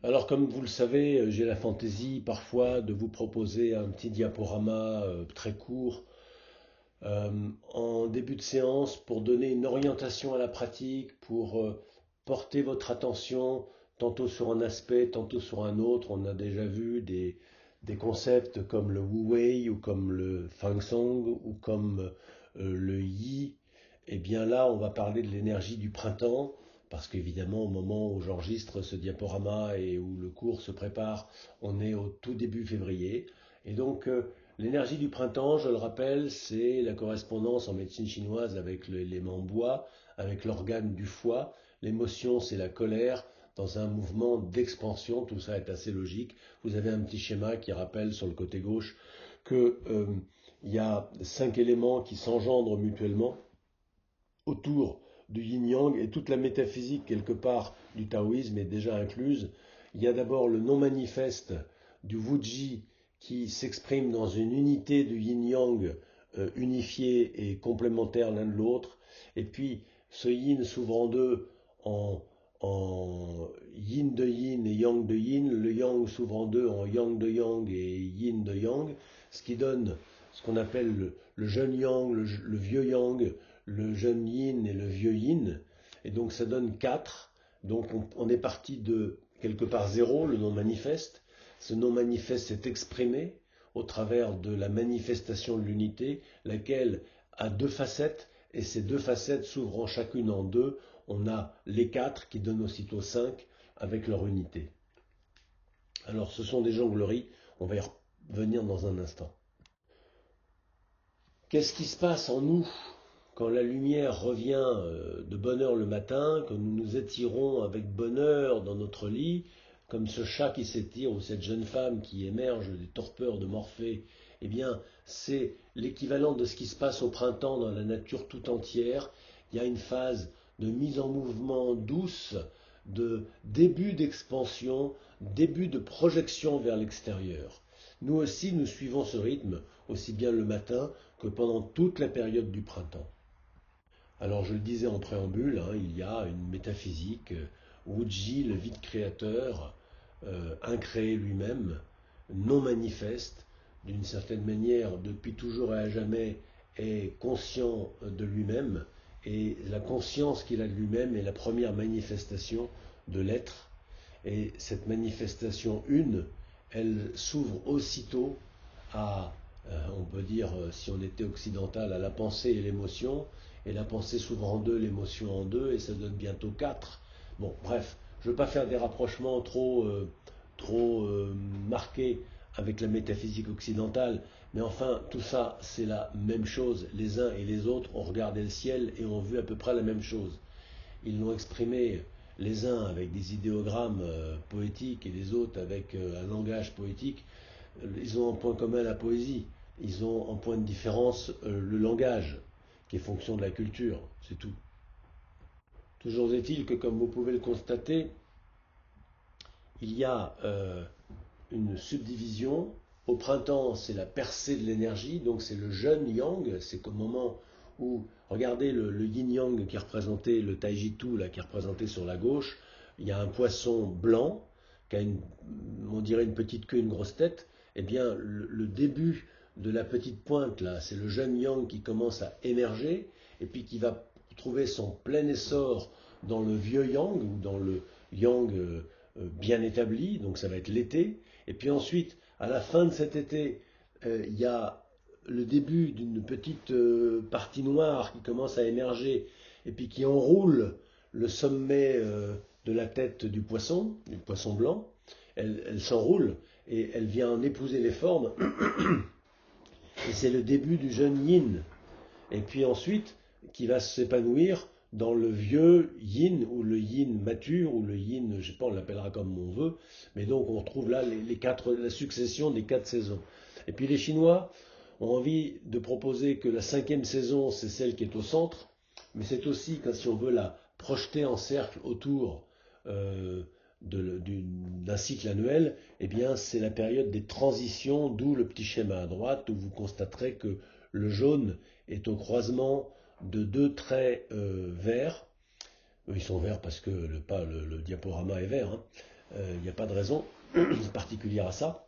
Alors, comme vous le savez, j'ai la fantaisie parfois de vous proposer un petit diaporama très court en début de séance pour donner une orientation à la pratique, pour porter votre attention tantôt sur un aspect, tantôt sur un autre. On a déjà vu des concepts comme le Wu Wei ou comme le Fang Song ou comme le Yi. Et bien là, on va parler de l'énergie du printemps. Parce qu'évidemment, au moment où j'enregistre ce diaporama et où le cours se prépare, on est au tout début février. Et donc, l'énergie du printemps, je le rappelle, c'est la correspondance en médecine chinoise avec l'élément bois, avec l'organe du foie. L'émotion, c'est la colère dans un mouvement d'expansion. Tout ça est assez logique. Vous avez un petit schéma qui rappelle sur le côté gauche que il y a 5 éléments qui s'engendrent mutuellement autour du yin-yang et toute la métaphysique quelque part du taoïsme est déjà incluse. Il y a d'abord le non manifeste du Wuji qui s'exprime dans une unité du yin-yang unifié et complémentaire l'un de l'autre. Et puis ce yin s'ouvre en deux en, en yin de yin et yang de yin. Le yang s'ouvre en deux en yang de yang et yin de yang, ce qui donne ce qu'on appelle le jeune yang, le vieux yang, le jeune yin et le vieux yin. Et donc ça donne 4. Donc on est parti de quelque part zéro, le non manifeste. Ce non manifeste s'est exprimé au travers de la manifestation de l'unité, laquelle a deux facettes, et ces deux facettes s'ouvrant chacune en deux, on a les 4 qui donnent aussitôt 5 avec leur unité. Alors ce sont des jongleries, on va y revenir dans un instant. Qu'est-ce qui se passe en nous quand la lumière revient de bonne heure le matin, que nous nous étirons avec bonheur dans notre lit, comme ce chat qui s'étire ou cette jeune femme qui émerge des torpeurs de Morphée, eh bien, c'est l'équivalent de ce qui se passe au printemps dans la nature tout entière. Il y a une phase de mise en mouvement douce, de début d'expansion, début de projection vers l'extérieur. Nous aussi, nous suivons ce rythme, aussi bien le matin que pendant toute la période du printemps. Alors je le disais en préambule, hein, il y a une métaphysique, Wuji, le vide créateur, incréé lui-même, non manifeste, d'une certaine manière, depuis toujours et à jamais, est conscient de lui-même, et la conscience qu'il a de lui-même est la première manifestation de l'être, et cette manifestation une, elle s'ouvre aussitôt à, on peut dire, si on était occidental, à la pensée et l'émotion, et la pensée s'ouvre en deux, l'émotion en deux, et ça donne bientôt quatre. Bon, bref, je ne veux pas faire des rapprochements trop marqués avec la métaphysique occidentale, mais enfin, tout ça, c'est la même chose. Les uns et les autres ont regardé le ciel et ont vu à peu près la même chose. Ils l'ont exprimé les uns avec des idéogrammes poétiques et les autres avec un langage poétique. Ils ont en point commun la poésie. Ils ont en point de différence le langage, qui est fonction de la culture, c'est tout. Toujours est-il que, comme vous pouvez le constater, il y a une subdivision. Au printemps, c'est la percée de l'énergie, donc c'est le jeune yang, c'est au moment où, regardez le yin-yang qui est représenté, le taiji-tu là, qui est représenté sur la gauche, il y a un poisson blanc qui a on dirait une petite queue, une grosse tête, et eh bien le début de la petite pointe là, c'est le jeune yang qui commence à émerger, et puis qui va trouver son plein essor dans le vieux yang, ou dans le yang bien établi, donc ça va être l'été, et puis ensuite, à la fin de cet été, il y a le début d'une petite partie noire qui commence à émerger et puis qui enroule le sommet de la tête du poisson blanc. Elle s'enroule et elle vient en épouser les formes. Et c'est le début du jeune yin. Et puis ensuite, qui va s'épanouir dans le vieux yin, ou le yin mature, ou le yin, je sais pas, on l'appellera comme on veut, mais donc on retrouve là la succession des 4 saisons. Et puis les Chinois ont envie de proposer que la 5e saison, c'est celle qui est au centre, mais c'est aussi, si on veut la projeter en cercle autour euh, d'un cycle annuel, eh bien c'est la période des transitions, d'où le petit schéma à droite, où vous constaterez que le jaune est au croisement de deux traits verts. Ils sont verts parce que le diaporama est vert, hein. Il n'y a pas de raison particulière à ça.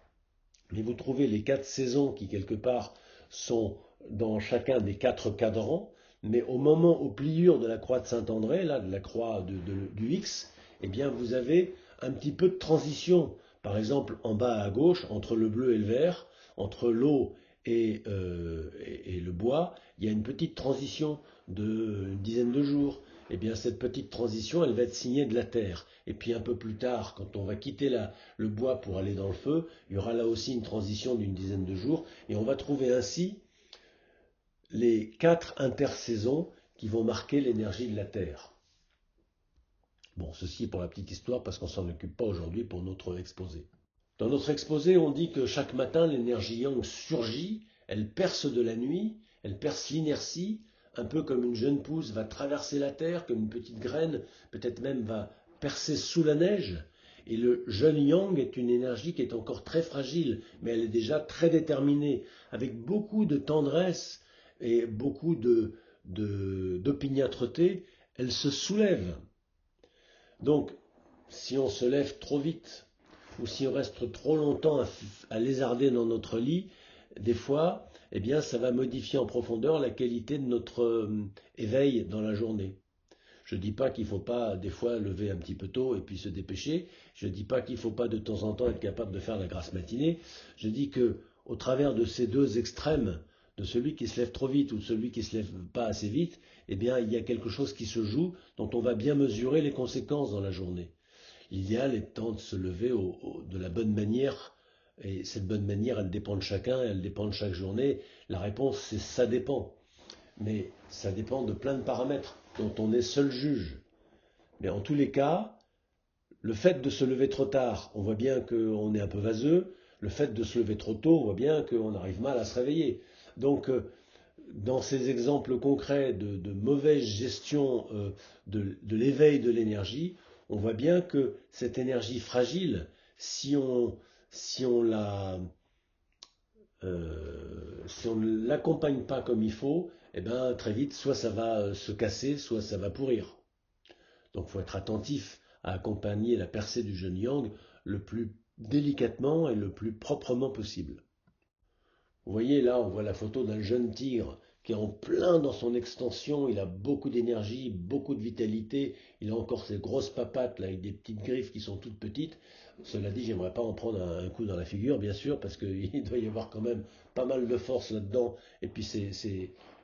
Mais vous trouvez les 4 saisons qui, quelque part, sont dans chacun des 4 cadrans, mais au moment, aux pliures de la croix de Saint-André, là, de la croix du X, eh bien, vous avez un petit peu de transition. Par exemple, en bas à gauche, entre le bleu et le vert, entre l'eau et le bois, il y a une petite transition d'une dizaine de jours. Eh bien, cette petite transition, elle va être signée de la terre. Et puis un peu plus tard, quand on va quitter le bois pour aller dans le feu, il y aura là aussi une transition d'une dizaine de jours. Et on va trouver ainsi les 4 intersaisons qui vont marquer l'énergie de la Terre. Bon, ceci pour la petite histoire, parce qu'on ne s'en occupe pas aujourd'hui pour notre exposé. Dans notre exposé, on dit que chaque matin, l'énergie yang surgit, elle perce de la nuit, elle perce l'inertie, un peu comme une jeune pousse va traverser la terre, comme une petite graine, peut-être même va percer sous la neige. Et le jeune yang est une énergie qui est encore très fragile, mais elle est déjà très déterminée, avec beaucoup de tendresse et beaucoup d'opiniâtreté, elle se soulève. Donc, si on se lève trop vite, ou si on reste trop longtemps à lézarder dans notre lit, des fois, eh bien, ça va modifier en profondeur la qualité de notre éveil dans la journée. Je ne dis pas qu'il ne faut pas des fois lever un petit peu tôt et puis se dépêcher. Je ne dis pas qu'il ne faut pas de temps en temps être capable de faire la grasse matinée. Je dis que au travers de ces deux extrêmes, de celui qui se lève trop vite ou de celui qui ne se lève pas assez vite, eh bien, il y a quelque chose qui se joue dont on va bien mesurer les conséquences dans la journée. L'idéal étant de se lever de la bonne manière, et cette bonne manière, elle dépend de chacun, elle dépend de chaque journée. La réponse, c'est ça dépend. Mais ça dépend de plein de paramètres dont on est seul juge. Mais en tous les cas, le fait de se lever trop tard, on voit bien qu'on est un peu vaseux. Le fait de se lever trop tôt, on voit bien qu'on arrive mal à se réveiller. Donc, dans ces exemples concrets de mauvaise gestion de l'éveil de l'énergie, on voit bien que cette énergie fragile, si on, si on la, si on ne l'accompagne pas comme il faut, eh ben, très vite, soit ça va se casser, soit ça va pourrir. Donc il faut être attentif à accompagner la percée du jeune yang le plus délicatement et le plus proprement possible. Vous voyez là, on voit la photo d'un jeune tigre qui est en plein dans son extension, il a beaucoup d'énergie, beaucoup de vitalité, il a encore ses grosses papates là, avec des petites griffes qui sont toutes petites. Cela dit, j'aimerais pas en prendre un coup dans la figure, bien sûr, parce qu'il doit y avoir quand même pas mal de force là-dedans. Et puis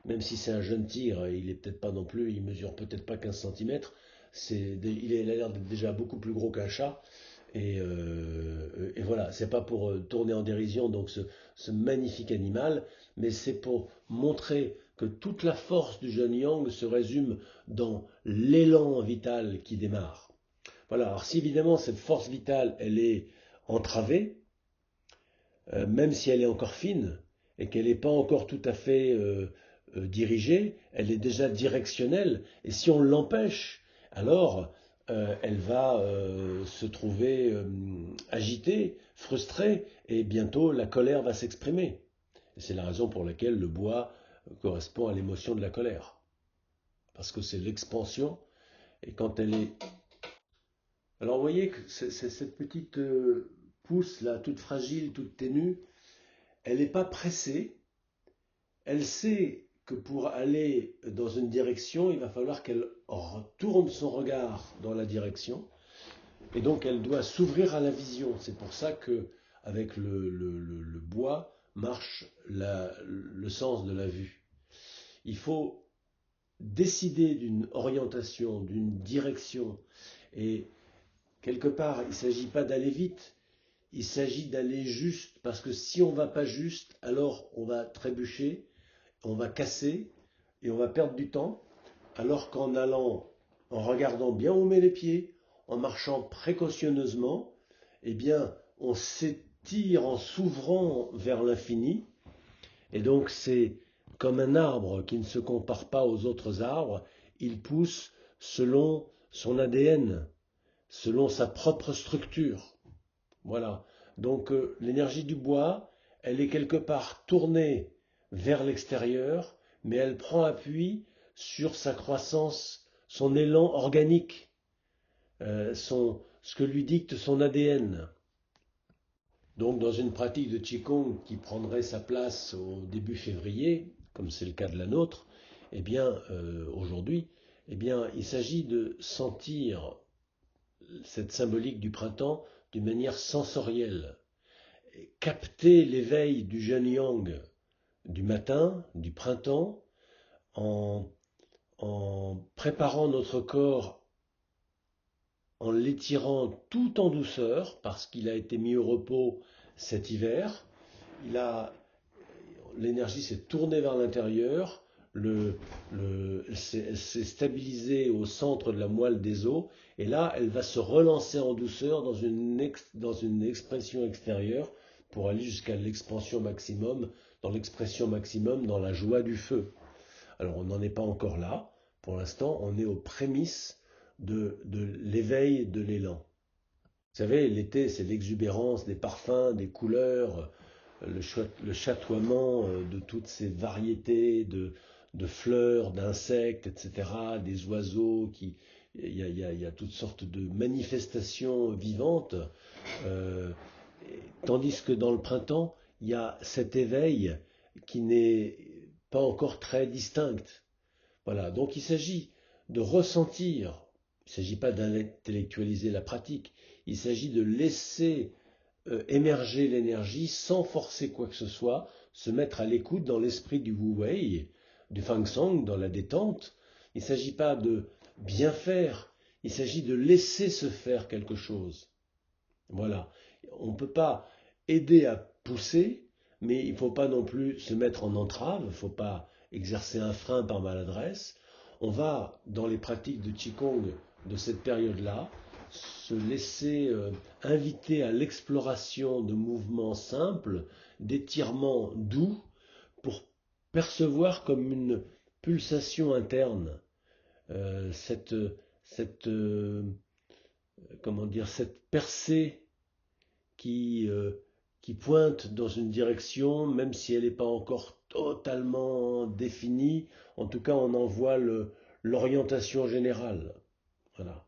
même si c'est un jeune tigre, il est peut-être pas non plus, il mesure peut-être pas 15 cm. Il a l'air d'être déjà beaucoup plus gros qu'un chat. Et voilà, c'est pas pour tourner en dérision donc ce magnifique animal, mais c'est pour montrer que toute la force du jeune yang se résume dans l'élan vital qui démarre. Voilà, alors si évidemment cette force vitale, elle est entravée, même si elle est encore fine, et qu'elle n'est pas encore tout à fait dirigée, elle est déjà directionnelle, et si on l'empêche, alors elle va se trouver agitée, frustrée, et bientôt la colère va s'exprimer. C'est la raison pour laquelle le bois correspond à l'émotion de la colère. Parce que c'est l'expansion, et quand elle est... Alors vous voyez que cette petite pousse là, toute fragile, toute ténue, elle n'est pas pressée, elle sait que pour aller dans une direction, il va falloir qu'elle tourne son regard dans la direction, et donc elle doit s'ouvrir à la vision. C'est pour ça que avec le bois marche le sens de la vue. Il faut décider d'une orientation, d'une direction, et quelque part, il ne s'agit pas d'aller vite, il s'agit d'aller juste, parce que si on ne va pas juste, alors on va trébucher, on va casser, et on va perdre du temps, alors qu'en allant, en regardant bien où on met les pieds, en marchant précautionneusement, eh bien, on s'étire en s'ouvrant vers l'infini, et donc c'est comme un arbre qui ne se compare pas aux autres arbres, il pousse selon son ADN, selon sa propre structure. Voilà. Donc l'énergie du bois, elle est quelque part tournée vers l'extérieur, mais elle prend appui sur sa croissance, son élan organique, son, ce que lui dicte son ADN. Donc dans une pratique de Qigong qui prendrait sa place au début février, comme c'est le cas de la nôtre, eh bien aujourd'hui, eh bien il s'agit de sentir cette symbolique du printemps d'une manière sensorielle, capter l'éveil du jeune yang du matin, du printemps, en, en préparant notre corps, en l'étirant tout en douceur, parce qu'il a été mis au repos cet hiver. L'énergie s'est tournée vers l'intérieur, s'est stabilisée au centre de la moelle des os, et là, elle va se relancer en douceur dans une expression extérieure pour aller jusqu'à l'expansion maximum, dans la joie du feu. Alors, on n'en est pas encore là. Pour l'instant, on est aux prémices de l'éveil de l'élan. Vous savez, l'été, c'est l'exubérance des parfums, des couleurs, le chatoiement de toutes ces variétés de fleurs, d'insectes, etc., des oiseaux il y a toutes sortes de manifestations vivantes, euh, tandis que dans le printemps, il y a cet éveil qui n'est pas encore très distinct. Voilà, donc il s'agit de ressentir, il ne s'agit pas d'intellectualiser la pratique, il s'agit de laisser émerger l'énergie sans forcer quoi que ce soit, se mettre à l'écoute dans l'esprit du Wu Wei, du Fang Song, dans la détente. Il ne s'agit pas de bien faire, il s'agit de laisser se faire quelque chose. Voilà, on ne peut pas aider à pousser, mais il ne faut pas non plus se mettre en entrave, il ne faut pas exercer un frein par maladresse. On va, dans les pratiques de Qigong de cette période-là, se laisser inviter à l'exploration de mouvements simples, d'étirements doux, pour percevoir comme une pulsation interne euh, cette, cette, euh, comment dire, cette percée qui, euh, qui pointe dans une direction, même si elle n'est pas encore totalement définie. En tout cas, on en voit l'orientation générale. Voilà.